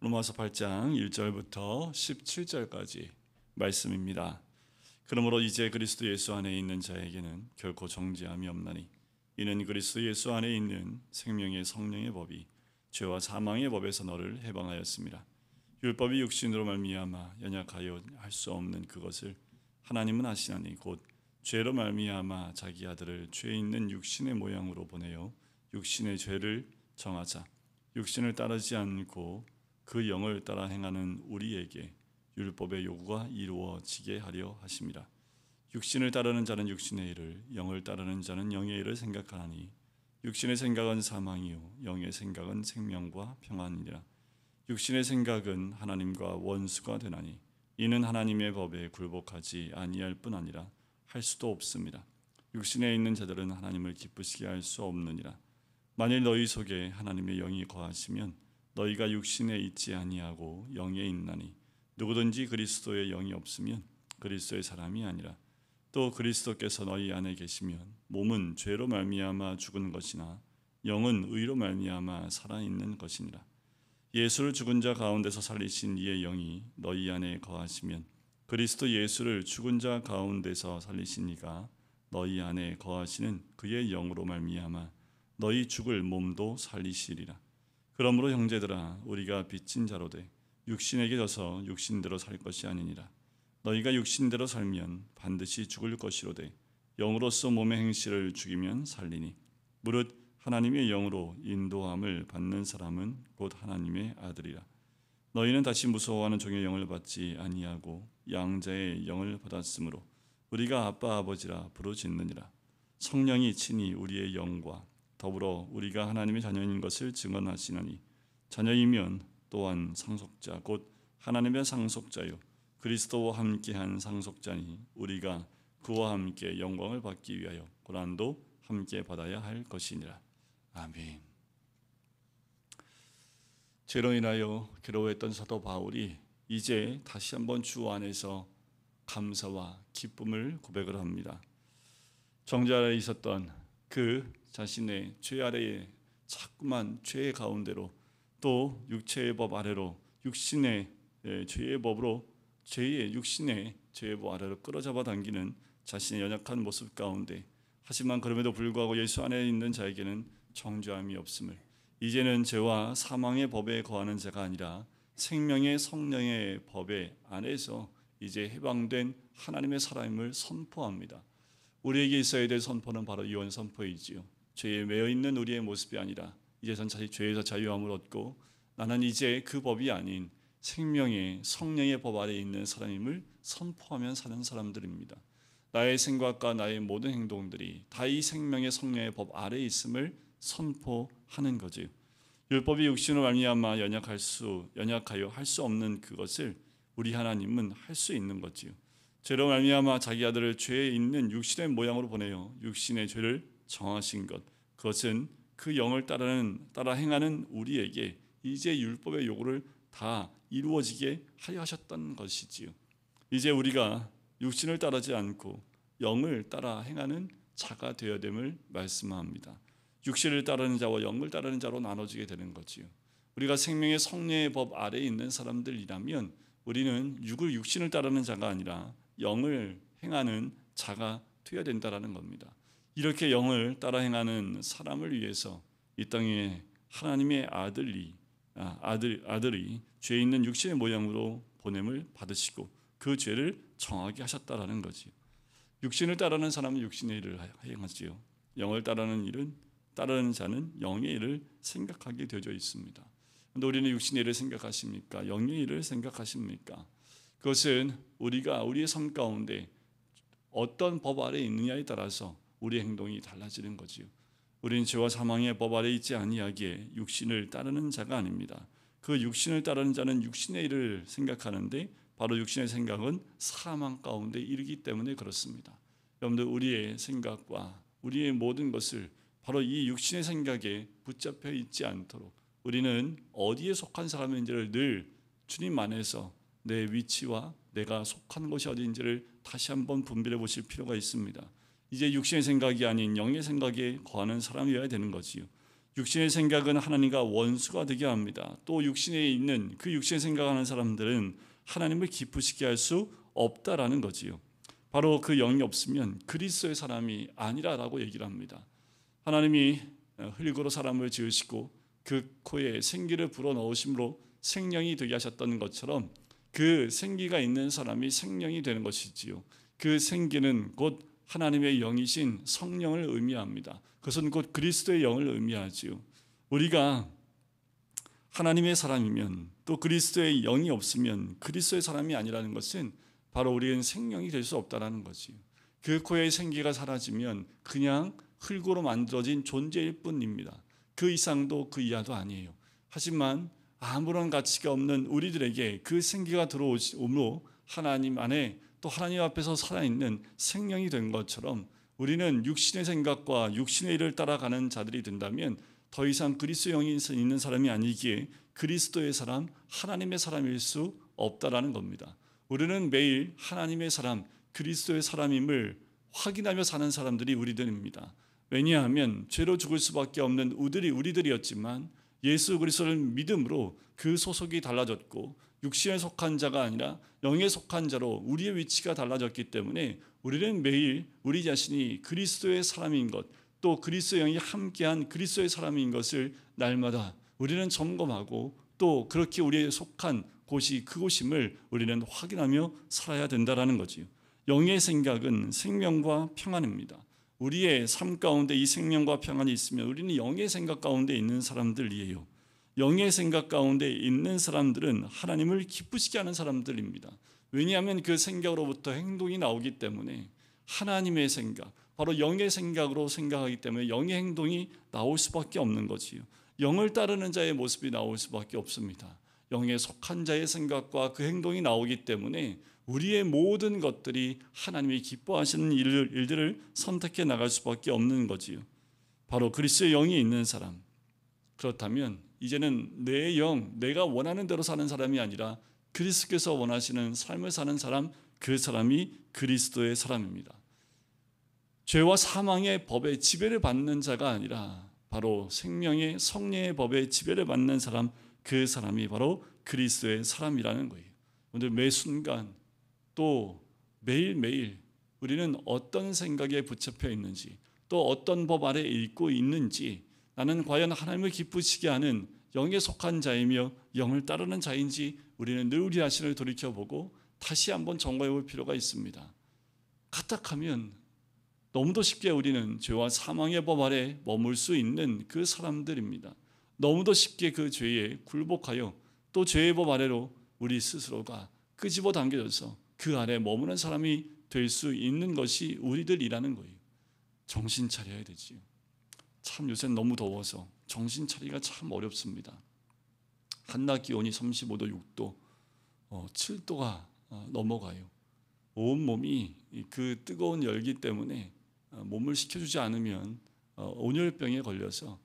로마서 8장 1절부터 17절까지 말씀입니다. 그러므로 이제 그리스도 예수 안에 있는 자에게는 결코 정죄함이 없나니 이는 그리스도 예수 안에 있는 생명의 성령의 법이 죄와 사망의 법에서 너를 해방하였습니다. 율법이 육신으로 말미암아 연약하여 할 수 없는 그것을 하나님은 하시나니 곧 죄로 말미암아 자기 아들을 죄 있는 육신의 모양으로 보내어 육신의 죄를 정하자 육신을 따르지 않고 그 영을 따라 행하는 우리에게 율법의 요구가 이루어지게 하려 하심이라. 육신을 따르는 자는 육신의 일을, 영을 따르는 자는 영의 일을 생각하나니 육신의 생각은 사망이요 영의 생각은 생명과 평안이니라. 육신의 생각은 하나님과 원수가 되나니 이는 하나님의 법에 굴복하지 아니할 뿐 아니라 할 수도 없습니다. 육신에 있는 자들은 하나님을 기쁘시게 할 수 없느니라. 만일 너희 속에 하나님의 영이 거하시면 너희가 육신에 있지 아니하고 영에 있나니 누구든지 그리스도의 영이 없으면 그리스도의 사람이 아니라. 또 그리스도께서 너희 안에 계시면 몸은 죄로 말미암아 죽은 것이나 영은 의로 말미암아 살아있는 것이니라. 예수를 죽은 자 가운데서 살리신 이의 영이 너희 안에 거하시면 그리스도 예수를 죽은 자 가운데서 살리신 이가 너희 안에 거하시는 그의 영으로 말미암아 너희 죽을 몸도 살리시리라. 그러므로 형제들아 우리가 빚진 자로 돼 육신에게 져서 육신대로 살 것이 아니니라. 너희가 육신대로 살면 반드시 죽을 것이로되 영으로서 몸의 행실을 죽이면 살리니 무릇 하나님의 영으로 인도함을 받는 사람은 곧 하나님의 아들이라. 너희는 다시 무서워하는 종의 영을 받지 아니하고 양자의 영을 받았으므로 우리가 아빠 아버지라 부르짖느니라. 성령이 친히 우리의 영과 더불어 우리가 하나님의 자녀인 것을 증언하시나니 자녀이면 또한 상속자 곧 하나님의 상속자요 그리스도와 함께한 상속자니 우리가 그와 함께 영광을 받기 위하여 고난도 함께 받아야 할 것이니라. 아멘. 죄로 인하여 괴로워했던 사도 바울이 이제 다시 한번 주 안에서 감사와 기쁨을 고백을 합니다. 정죄 아래에 있었던 그 자신의 죄 아래에 자꾸만 죄의 가운데로 또 육체의 법 아래로 육신의 죄의 법으로 육신의 죄의 법 아래로 끌어잡아 당기는 자신의 연약한 모습 가운데 하지만 그럼에도 불구하고 예수 안에 있는 자에게는 정죄함이 없음을 이제는 죄와 사망의 법에 거하는 자가 아니라 생명의 성령의 법에 안에서 이제 해방된 하나님의 사람임을 선포합니다. 우리에게 있어야 될 선포는 바로 이혼 선포이지요. 죄에 매여 있는 우리의 모습이 아니라 이제선 죄에서 자유함을 얻고 나는 이제 그 법이 아닌 생명의 성령의 법 아래에 있는 사람임을 선포하며 사는 사람들입니다. 나의 생각과 나의 모든 행동들이 다 이 생명의 성령의 법 아래에 있음을 선포하는 거지요. 율법이 육신으로 말미암아 연약하여 할 수 없는 그것을 우리 하나님은 할 수 있는 거지요. 죄로 말미암아 자기 아들을 죄에 있는 육신의 모양으로 보내어 육신의 죄를 정하신 것, 그것은 그 영을 따라 행하는 우리에게 이제 율법의 요구를 다 이루어지게 하여 하셨던 것이지요. 이제 우리가 육신을 따르지 않고 영을 따라 행하는 자가 되어야 됨을 말씀합니다. 육신을 따르는 자와 영을 따르는 자로 나눠지게 되는 거지요. 우리가 생명의 성령의 법 아래에 있는 사람들이라면 우리는 육신을 따르는 자가 아니라 영을 행하는 자가 되어야 된다라는 겁니다. 이렇게 영을 따라 행하는 사람을 위해서 이 땅에 하나님의 아들이 죄 있는 육신의 모양으로 보냄을 받으시고 그 죄를 정하게 하셨다라는 거지요. 육신을 따르는 사람은 육신의 일을 행하지요. 영을 따르는 자는 영의 일을 생각하게 되어져 있습니다. 그런데 우리는 육신의 일을 생각하십니까? 영의 일을 생각하십니까? 그것은 우리가 우리의 삶 가운데 어떤 법 아래에 있느냐에 따라서 우리의 행동이 달라지는 거지요. 우리는 죄와 사망의 법 아래에 있지 아니하기에 육신을 따르는 자가 아닙니다. 그 육신을 따르는 자는 육신의 일을 생각하는데 바로 육신의 생각은 사망 가운데 이르기 때문에 그렇습니다. 여러분들 우리의 생각과 우리의 모든 것을 바로 이 육신의 생각에 붙잡혀 있지 않도록 우리는 어디에 속한 사람인지를 늘 주님 안에서 내 위치와 내가 속한 것이 어디인지를 다시 한번 분별해 보실 필요가 있습니다. 이제 육신의 생각이 아닌 영의 생각에 거하는 사람이어야 되는 거지요. 육신의 생각은 하나님과 원수가 되게 합니다. 또 육신에 있는 그 육신의 생각하는 사람들은 하나님을 기쁘시게 할 수 없다라는 거지요. 바로 그 영이 없으면 그리스도의 사람이 아니라라고 얘기를 합니다. 하나님이 흙으로 사람을 지으시고 그 코에 생기를 불어넣으심으로 생명이 되게 하셨던 것처럼 그 생기가 있는 사람이 생명이 되는 것이지요. 그 생기는 곧 하나님의 영이신 성령을 의미합니다. 그것은 곧 그리스도의 영을 의미하지요. 우리가 하나님의 사람이면 또 그리스도의 영이 없으면 그리스도의 사람이 아니라는 것은 바로 우리는 생명이 될 수 없다라는 거지요. 그 코의 생기가 사라지면 그냥 흙으로 만들어진 존재일 뿐입니다. 그 이상도 그 이하도 아니에요. 하지만 아무런 가치가 없는 우리들에게 그 생기가 들어오므로 하나님 안에 또 하나님 앞에서 살아있는 생명이 된 것처럼 우리는 육신의 생각과 육신의 일을 따라가는 자들이 된다면 더 이상 그리스도 영이 있는 사람이 아니기에 그리스도의 사람, 하나님의 사람일 수 없다라는 겁니다. 우리는 매일 하나님의 사람, 그리스도의 사람임을 확인하며 사는 사람들이 우리들입니다. 왜냐하면 죄로 죽을 수밖에 없는 우리들이었지만 예수 그리스도를 믿음으로 그 소속이 달라졌고 육신에 속한 자가 아니라 영에 속한 자로 우리의 위치가 달라졌기 때문에 우리는 매일 우리 자신이 그리스도의 사람인 것, 또 그리스도의 영이 함께한 그리스도의 사람인 것을 날마다 우리는 점검하고 또 그렇게 우리에 속한 곳이 그곳임을 우리는 확인하며 살아야 된다라는 거지요. 영의 생각은 생명과 평안입니다. 우리의 삶 가운데 이 생명과 평안이 있으면 우리는 영의 생각 가운데 있는 사람들이에요. 영의 생각 가운데 있는 사람들은 하나님을 기쁘시게 하는 사람들입니다. 왜냐하면 그 생각으로부터 행동이 나오기 때문에 하나님의 생각, 바로 영의 생각으로 생각하기 때문에 영의 행동이 나올 수밖에 없는 거지요. 영을 따르는 자의 모습이 나올 수밖에 없습니다. 영에 속한 자의 생각과 그 행동이 나오기 때문에 우리의 모든 것들이 하나님이 기뻐하시는 일들을 선택해 나갈 수밖에 없는 거지요. 바로 그리스도의 영이 있는 사람. 그렇다면 이제는 내 영, 내가 원하는 대로 사는 사람이 아니라 그리스도께서 원하시는 삶을 사는 사람, 그 사람이 그리스도의 사람입니다. 죄와 사망의 법에 지배를 받는 자가 아니라 바로 생명의 성령의 법에 지배를 받는 사람, 그 사람이 바로 그리스도의 사람이라는 거예요. 오늘 매 순간 또 매일매일 우리는 어떤 생각에 붙잡혀 있는지, 또 어떤 법 아래 있고 있는지, 나는 과연 하나님을 기쁘시게 하는 영에 속한 자이며 영을 따르는 자인지 우리는 늘 우리 자신을 돌이켜보고 다시 한번 점검해 볼 필요가 있습니다. 까딱하면 너무도 쉽게 우리는 죄와 사망의 법 아래 머물 수 있는 그 사람들입니다. 너무도 쉽게 그 죄에 굴복하여 또 죄의 법 아래로 우리 스스로가 끄집어 당겨져서 그 아래 머무는 사람이 될 수 있는 것이 우리들이라는 거예요. 정신 차려야 되지요. 참 요새 너무 더워서 정신 차리기가 참 어렵습니다. 한낮 기온이 35도, 6도, 7도가 넘어가요. 온 몸이 그 뜨거운 열기 때문에 몸을 식혀주지 않으면 온열병에 걸려서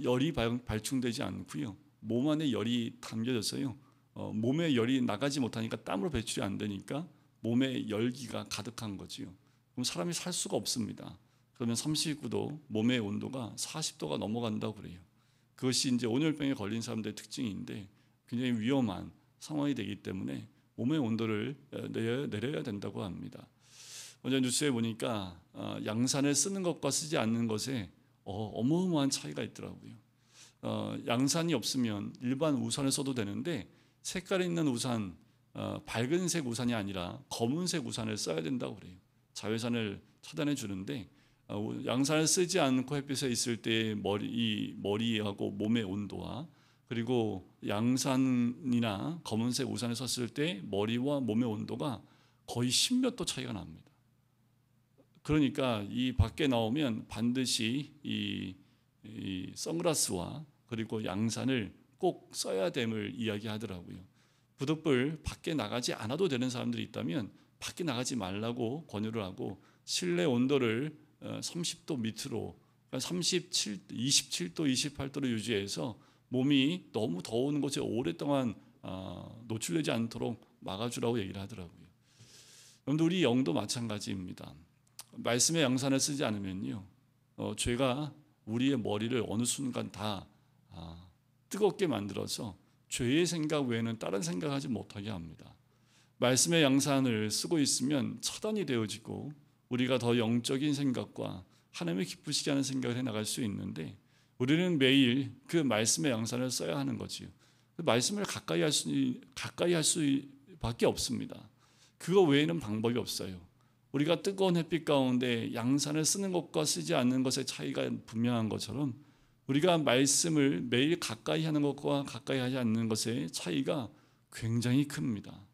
열이 발충되지 않고요. 몸 안에 열이 담겨져서요. 몸에 열이 나가지 못하니까 땀으로 배출이 안 되니까 몸에 열기가 가득한 거지요. 그럼 사람이 살 수가 없습니다. 그러면 39도, 몸의 온도가 40도가 넘어간다고 그래요. 그것이 이제 온열병에 걸린 사람들의 특징인데 굉장히 위험한 상황이 되기 때문에 몸의 온도를 내려야 된다고 합니다. 어제 뉴스에 보니까 양산을 쓰는 것과 쓰지 않는 것에 어마어마한 차이가 있더라고요. 양산이 없으면 일반 우산을 써도 되는데 색깔 있는 우산, 밝은색 우산이 아니라 검은색 우산을 써야 된다고 그래요. 자외선을 차단해 주는데 양산을 쓰지 않고 햇빛에 있을 때 머리하고 몸의 온도와 그리고 양산이나 검은색 우산을 썼을 때 머리와 몸의 온도가 거의 10몇 도 차이가 납니다. 그러니까 이 밖에 나오면 반드시 이 선글라스와 그리고 양산을 꼭 써야 됨을 이야기하더라고요. 부득불 밖에 나가지 않아도 되는 사람들이 있다면 밖에 나가지 말라고 권유를 하고 실내 온도를 30도 밑으로 27도, 28도를 유지해서 몸이 너무 더운 곳에 오랫동안 노출되지 않도록 막아주라고 얘기를 하더라고요. 그런데 우리 영도 마찬가지입니다. 말씀의 양산을 쓰지 않으면요, 죄가 우리의 머리를 어느 순간 다 뜨겁게 만들어서 죄의 생각 외에는 다른 생각하지 못하게 합니다. 말씀의 양산을 쓰고 있으면 차단이 되어지고 우리가 더 영적인 생각과 하나님을 기쁘시게 하는 생각을 해나갈 수 있는데, 우리는 매일 그 말씀의 양산을 써야 하는 거지요. 그 말씀을 가까이 할 수밖에 없습니다. 그거 외에는 방법이 없어요. 우리가 뜨거운 햇빛 가운데 양산을 쓰는 것과 쓰지 않는 것의 차이가 분명한 것처럼, 우리가 말씀을 매일 가까이 하는 것과 가까이 하지 않는 것의 차이가 굉장히 큽니다.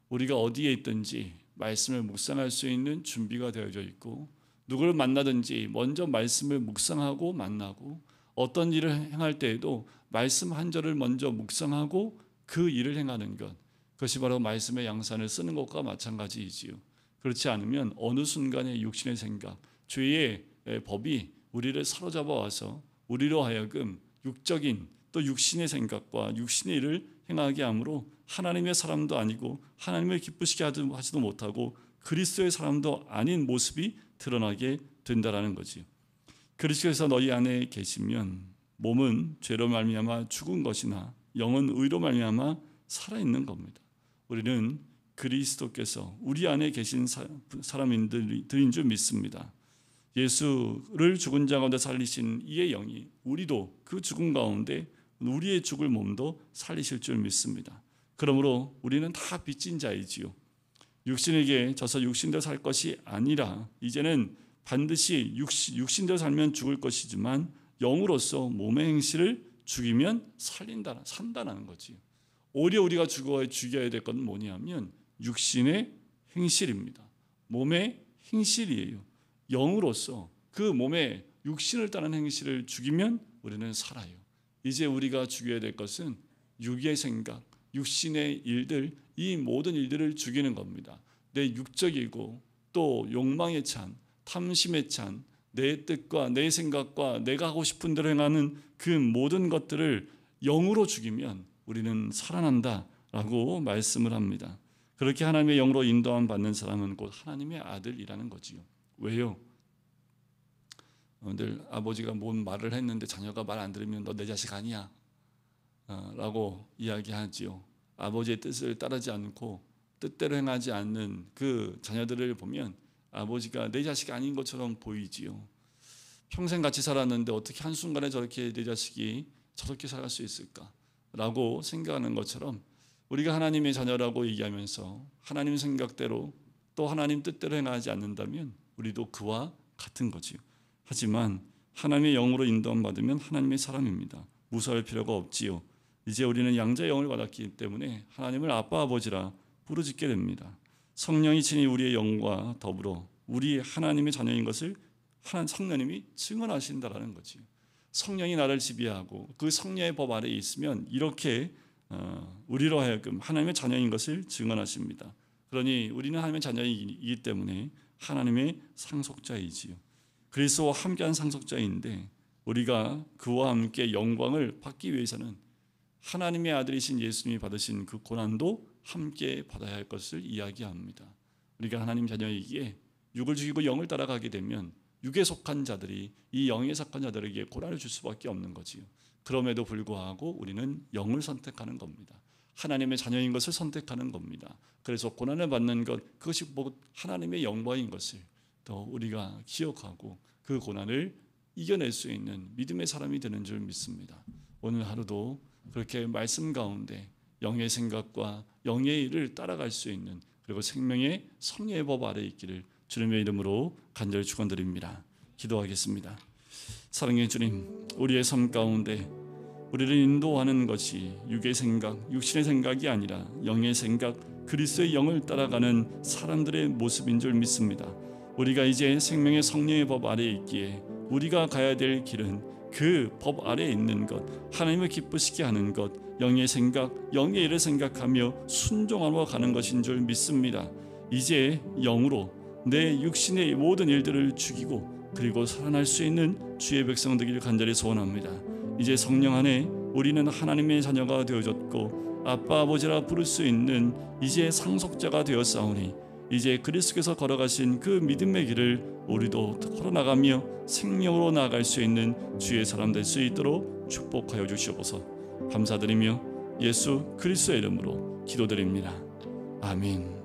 우리가 어디에 있든지 말씀을 묵상할 수 있는 준비가 되어져 있고, 누구를 만나든지 먼저 말씀을 묵상하고 만나고, 어떤 일을 행할 때에도 말씀 한 절을 먼저 묵상하고 그 일을 행하는 것, 그것이 바로 말씀의 양산을 쓰는 것과 마찬가지이지요. 그렇지 않으면 어느 순간에 육신의 생각, 죄의 법이 우리를 사로잡아 와서 우리로 하여금 육적인 또 육신의 생각과 육신의 일을 행하게 하므로 하나님의 사람도 아니고 하나님을 기쁘시게 하지도 못하고 그리스도의 사람도 아닌 모습이 드러나게 된다라는 거지. 그리스도에서 너희 안에 계시면 몸은 죄로 말미암아 죽은 것이나 영은 의로 말미암아 살아있는 겁니다. 우리는 그리스도께서 우리 안에 계신 사람들인 줄 믿습니다. 예수를 죽은 자 가운데 살리신 이의 영이 우리도 그 죽음 가운데 우리의 죽을 몸도 살리실 줄 믿습니다. 그러므로 우리는 다 빚진 자이지요. 육신에게 져서 육신대로 살 것이 아니라 이제는 반드시 육신대로 살면 죽을 것이지만 영으로서 몸의 행실을 죽이면 산다는 거지요. 오히려 우리가 죽여야 될 건 뭐냐면 육신의 행실입니다. 몸의 행실이에요. 영으로서 그 몸의 육신을 따르는 행실을 죽이면 우리는 살아요. 이제 우리가 죽여야 될 것은 육의 생각, 육신의 일들, 이 모든 일들을 죽이는 겁니다. 내 육적이고 또 욕망에 찬, 탐심에 찬 내 뜻과 내 생각과 내가 하고 싶은 대로 행하는 그 모든 것들을 영으로 죽이면 우리는 살아난다라고 말씀을 합니다. 그렇게 하나님의 영으로 인도함 받는 사람은 곧 하나님의 아들이라는 거지요. 왜요? 늘 아버지가 뭔 말을 했는데 자녀가 말 안 들으면 너 내 자식 아니야 라고 이야기하지요. 아버지의 뜻을 따르지 않고 뜻대로 행하지 않는 그 자녀들을 보면 아버지가 내 자식이 아닌 것처럼 보이지요. 평생 같이 살았는데 어떻게 한순간에 저렇게 내 자식이 저렇게 살아갈 수 있을까 라고 생각하는 것처럼, 우리가 하나님의 자녀라고 얘기하면서 하나님 생각대로 또 하나님 뜻대로 행하지 않는다면 우리도 그와 같은 거지요. 하지만 하나님의 영으로 인도함 받으면 하나님의 사람입니다. 무서워할 필요가 없지요. 이제 우리는 양자의 영을 받았기 때문에 하나님을 아빠 아버지라 부르짖게 됩니다. 성령이 친히 우리의 영과 더불어 우리 하나님의 자녀인 것을 성령님이 증언하신다라는 거지요. 성령이 나를 지배하고 그 성령의 법 아래에 있으면 이렇게 우리로 하여금 하나님의 자녀인 것을 증언하십니다. 그러니 우리는 하나님의 자녀이기 때문에 하나님의 상속자이지요. 그리스도와 함께한 상속자인데, 우리가 그와 함께 영광을 받기 위해서는 하나님의 아들이신 예수님이 받으신 그 고난도 함께 받아야 할 것을 이야기합니다. 우리가 하나님 자녀이기에 육을 죽이고 영을 따라가게 되면 육에 속한 자들이 이 영에 속한 자들에게 고난을 줄 수밖에 없는 거지요. 그럼에도 불구하고 우리는 영을 선택하는 겁니다. 하나님의 자녀인 것을 선택하는 겁니다. 그래서 고난을 받는 것, 그것이 하나님의 영광인 것을 또 우리가 기억하고 그 고난을 이겨낼 수 있는 믿음의 사람이 되는 줄 믿습니다. 오늘 하루도 그렇게 말씀 가운데 영의 생각과 영의 일을 따라갈 수 있는, 그리고 생명의 성령의 법 아래 있기를 주님의 이름으로 간절히 축원드립니다. 기도하겠습니다. 사랑의 주님, 우리의 삶 가운데 우리를 인도하는 것이 육의 생각, 육신의 생각이 아니라 영의 생각, 그리스도의 영을 따라가는 사람들의 모습인 줄 믿습니다. 우리가 이제 생명의 성령의 법 아래에 있기에 우리가 가야 될 길은 그 법 아래에 있는 것, 하나님을 기쁘시게 하는 것, 영의 생각, 영의 일을 생각하며 순종하며 가는 것인 줄 믿습니다. 이제 영으로 내 육신의 모든 일들을 죽이고 그리고 살아날 수 있는 주의 백성 되기를 간절히 소원합니다. 이제 성령 안에 우리는 하나님의 자녀가 되어졌고 아빠 아버지라 부를 수 있는 이제 상속자가 되었사오니, 이제 그리스도께서 걸어가신 그 믿음의 길을 우리도 걸어나가며 생명으로 나아갈 수 있는 주의 사람 될 수 있도록 축복하여 주시옵소서. 감사드리며 예수 그리스도의 이름으로 기도드립니다. 아멘.